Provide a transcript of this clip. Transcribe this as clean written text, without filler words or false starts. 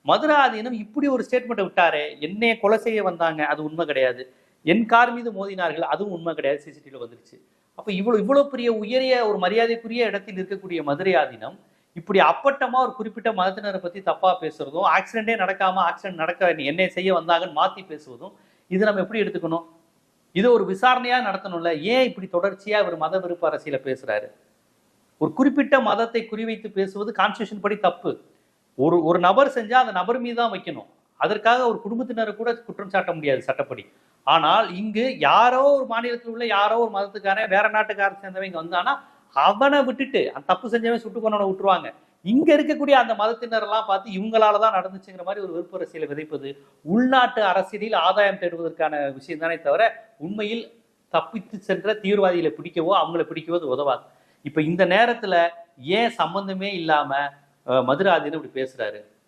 மதுராதீனம் இப்படி ஒரு ஸ்டேட்மெண்ட்டை விட்டாரே, என்னைய கொலை செய்ய வந்தாங்க, அது உண்மை கிடையாது. என் கார் மீது மோதினார்கள், அதுவும் உண்மை கிடையாது, சிசிடிவில வந்துருச்சு. அப்ப இவ்வளவு பெரிய உயரிய ஒரு மரியாதைக்குரிய இடத்தில் இருக்கக்கூடிய மதுரை ஆதீனம் இப்படி அப்பட்டமா ஒரு குறிப்பிட்ட மதத்தினரை பத்தி தப்பா பேசுறதும், ஆக்சிடென்டே நடக்காம ஆக்சிடென்ட் நடக்க என்னை செய்ய வந்தாங்கன்னு மாத்தி பேசுவதும், இது நம்ம எப்படி எடுத்துக்கணும்? இது ஒரு விசாரணையா நடத்தணும்ல. ஏன் இப்படி தொடர்ச்சியா இவர் மத விருப்ப அரசியல பேசுறாரு? ஒரு குறிப்பிட்ட மதத்தை குறிவைத்து பேசுவது கான்ஸ்டிடியூஷன் படி தப்பு. ஒரு நபர் செஞ்சா அந்த நபர் மீது தான் வைக்கணும். அதற்காக ஒரு குடும்பத்தினரை கூட குற்றம் சாட்ட முடியாது சட்டப்படி. ஆனால் இங்கு யாரோ ஒரு மாநிலத்தில் உள்ள யாரோ ஒரு மதத்துக்காரன் வேற நாட்டுக்காரன் சேர்ந்தவங்க வந்தானா அவனை விட்டுட்டு அந்த தப்பு செஞ்சவன் சுட்டு கொண்டவனை விட்டுருவாங்க. இங்க இருக்கக்கூடிய அந்த மதத்தினர் எல்லாம் பார்த்து இவங்களாலதான் நடந்துச்சுங்கிற மாதிரி ஒரு வெறுப்பு அரசியலை விதைப்பது உள்நாட்டு அரசியலில் ஆதாயம் தேடுவதற்கான விஷயம் தானே தவிர உண்மையில் தப்பித்து சென்ற தீவிரவாதிகளை பிடிக்கவோ அவங்களை பிடிக்கவோ உதவாது. இப்ப இந்த நேரத்துல ஏன் சம்பந்தமே இல்லாம மதுராதீனம் இப்படி பேசுறாரு?